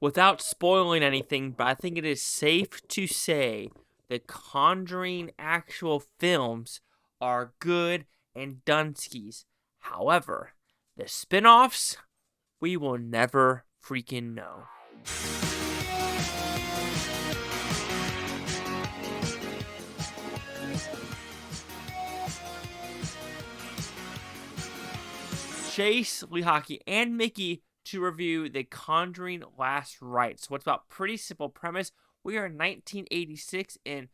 without spoiling anything, but I think it is safe to say the Conjuring actual films are good and Dunskies. However, the spinoffs, we will never freaking know. Chase, Lee Hockey, and Mickey to review The Conjuring Last Rites. So it's about pretty simple premise. We are in 1986 in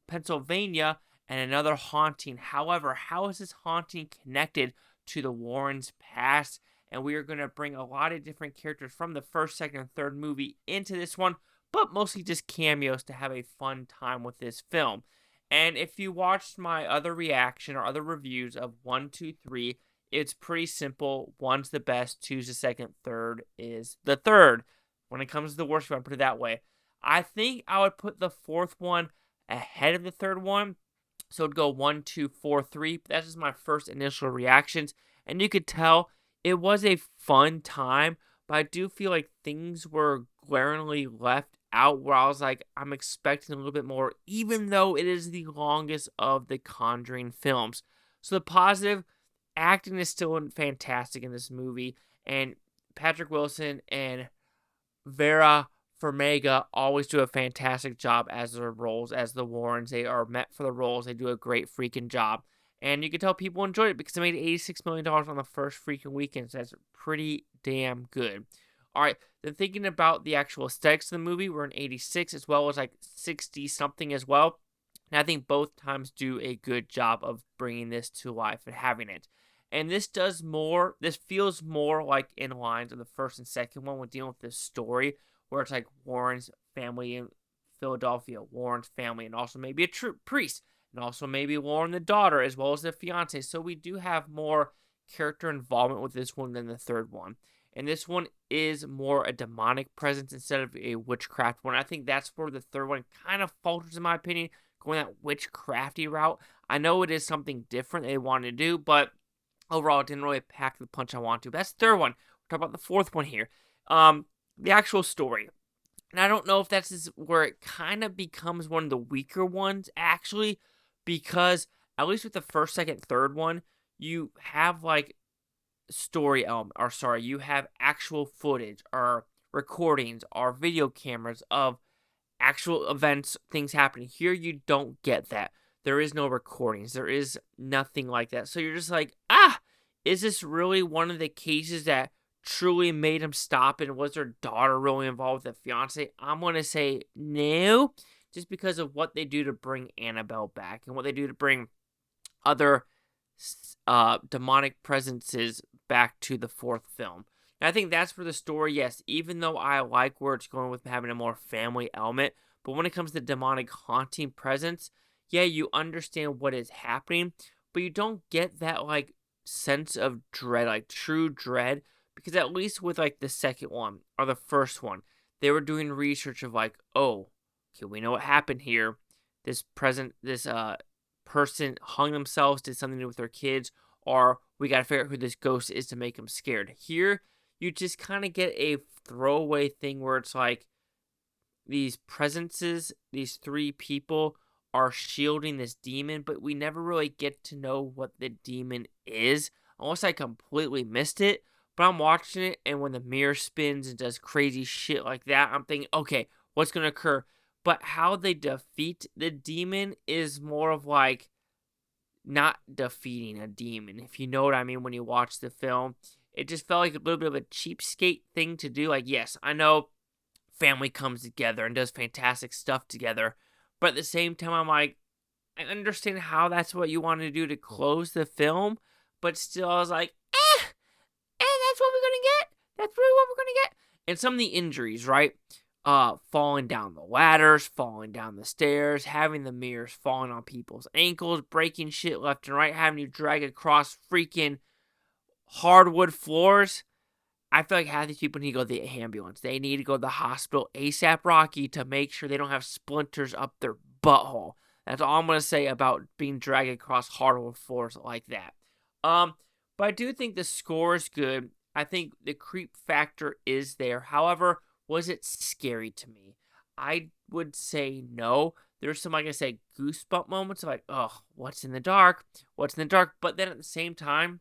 Pennsylvania and another haunting. However, how is this haunting connected to the Warrens' past? And we are going to bring a lot of different characters from the first, second, and third movie into this one, but mostly just cameos to have a fun time with this film. And if you watched my other reaction or other reviews of 1, 2, 3, it's pretty simple. 1's the best, 2's the second, 3rd is the third. When it comes to the worst, if I put it that way. I think I would put the 4th one ahead of the 3rd one. So it'd go 1, 2, 4, 3. But that's just my first initial reactions. And you could tell it was a fun time, but I do feel like things were glaringly left out where I was like, I'm expecting a little bit more, even though it is the longest of the Conjuring films. So the positive, acting is still fantastic in this movie, and Patrick Wilson and Vera Farmiga always do a fantastic job as their roles as the Warrens. They are met for the roles. They do a great freaking job. And you can tell people enjoyed it because they made $86 million on the first freaking weekend. So that's pretty damn good. All right, then thinking about the actual aesthetics of the movie, we're in 86 as well as like 60-something as well. And I think both times do a good job of bringing this to life and having it. And this feels more like in lines of the first and second one when dealing with this story, where it's like Warren's family in Philadelphia, Warren's family, and also maybe a priest, and also maybe Warren the daughter, as well as the fiance. So we do have more character involvement with this one than the third one. And this one is more a demonic presence instead of a witchcraft one. I think that's where the third one kind of falters, in my opinion, going that witchcrafty route. I know it is something different they wanted to do, but overall, it didn't really pack the punch I want to. But that's the third one. We're talking about the fourth one here. The actual story. And I don't know if that's where it kind of becomes one of the weaker ones, actually, because at least with the first, second, third one, you have like you have actual footage or recordings or video cameras of actual events, things happening. Here, you don't get that. There is no recordings. There is nothing like that. So you're just like, is this really one of the cases that truly made him stop? And was their daughter really involved with the fiance? I'm going to say no, just because of what they do to bring Annabelle back and what they do to bring other demonic presences back to the fourth film. And I think that's for the story, yes, even though I like where it's going with having a more family element, but when it comes to demonic haunting presence, yeah, you understand what is happening, but you don't get that, like, sense of dread, like, true dread, because at least with, like, the second one, or the first one, they were doing research of, like, oh, okay, we know what happened here. This person hung themselves, did something to do with their kids, or we gotta figure out who this ghost is to make them scared. Here, you just kind of get a throwaway thing where it's like, these presences, these three people are shielding this demon, but we never really get to know what the demon is, unless I completely missed it. But I'm watching it, and when the mirror spins and does crazy shit like that, I'm thinking, okay, what's going to occur? But how they defeat the demon is more of like not defeating a demon, if you know what I mean when you watch the film. It just felt like a little bit of a cheapskate thing to do. Like, yes, I know family comes together and does fantastic stuff together, but at the same time, I'm like, I understand how that's what you want to do to close the film, but still, I was like, that's what we're going to get? That's really what we're going to get? And some of the injuries, right? Falling down the ladders, falling down the stairs, having the mirrors falling on people's ankles, breaking shit left and right, having you drag across freaking hardwood floors. I feel like half these people need to go to the ambulance. They need to go to the hospital ASAP Rocky to make sure they don't have splinters up their butthole. That's all I'm going to say about being dragged across hardwood floors like that. But I do think the score is good. I think the creep factor is there. However, Was it scary to me? I would say no. There's some, like I said, goosebump moments of like, oh, what's in the dark? What's in the dark? But then at the same time,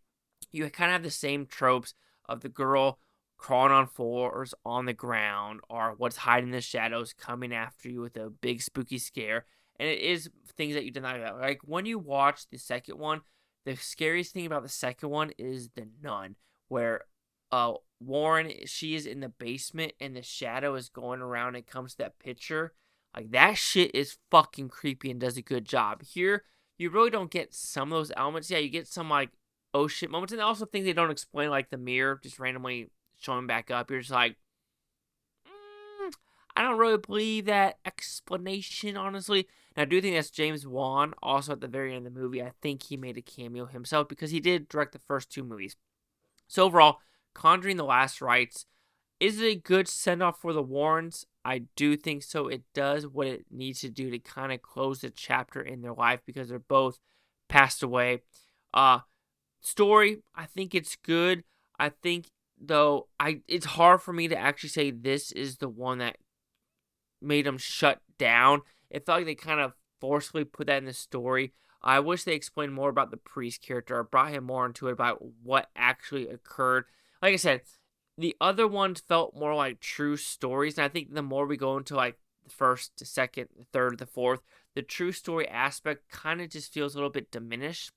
you kind of have the same tropes of the girl crawling on floors on the ground, or what's hiding in the shadows coming after you with a big spooky scare. And it is things that you deny that. Like when you watch the second one, the scariest thing about the second one is the nun, where Warren, she is in the basement and the shadow is going around and comes to that picture. Like that shit is fucking creepy and does a good job. Here, you really don't get some of those elements. Yeah, you get some like oh shit moments, and also things they don't explain, like the mirror just randomly showing back up. You're just like, I don't really believe that explanation, honestly. And I do think that's James Wan. Also, at the very end of the movie, I think he made a cameo himself because he did direct the first two movies. So overall, Conjuring: The Last Rites, is it a good send-off for the Warrens? I do think so. It does what it needs to do to kind of close the chapter in their life because they're both passed away. Story, I think it's good. I think, though, it's hard for me to actually say this is the one that made them shut down. It felt like they kind of forcefully put that in the story. I wish they explained more about the priest character or brought him more into it about what actually occurred. Like I said, the other ones felt more like true stories, and I think the more we go into like the first, the second, the third, the fourth, the true story aspect kind of just feels a little bit diminished.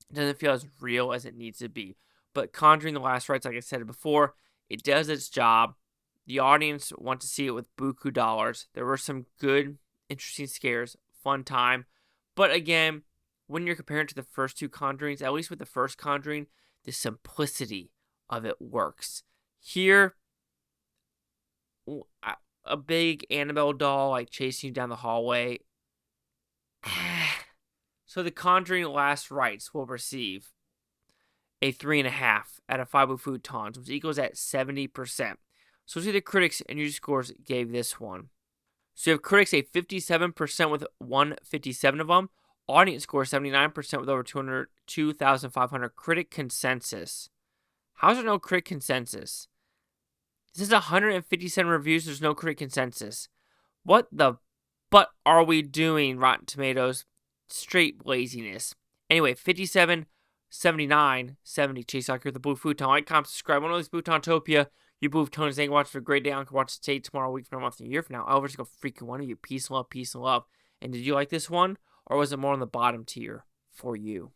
It doesn't feel as real as it needs to be. But Conjuring: The Last Rites, like I said before, it does its job. The audience want to see it with buku dollars. There were some good, interesting scares, fun time. But again, when you're comparing it to the first two Conjurings, at least with the first Conjuring, the simplicity of it works. Here, a big Annabelle doll like chasing you down the hallway. So the Conjuring: Last Rites will receive a 3.5 out of 5 Futons, which equals at 70%. So see the critics and user scores gave this one. So you have critics a 57% with 157 of them. Audience score 79% with over 2,500 critic consensus. How's there no critic consensus? This is 157 reviews. There's no critic consensus. What the butt are we doing, Rotten Tomatoes? Straight laziness. Anyway, 57, 79, 70. Chase Locker with the Blue Futon. Like, comment, subscribe. One of these Butontopia. You Blue Futons. Thank you for watching. A great day. I can watch the tape tomorrow, week from now, month, and a year from now. I'll just go freaking one of you. Peace and love, peace and love. And did you like this one? Or was it more on the bottom tier for you?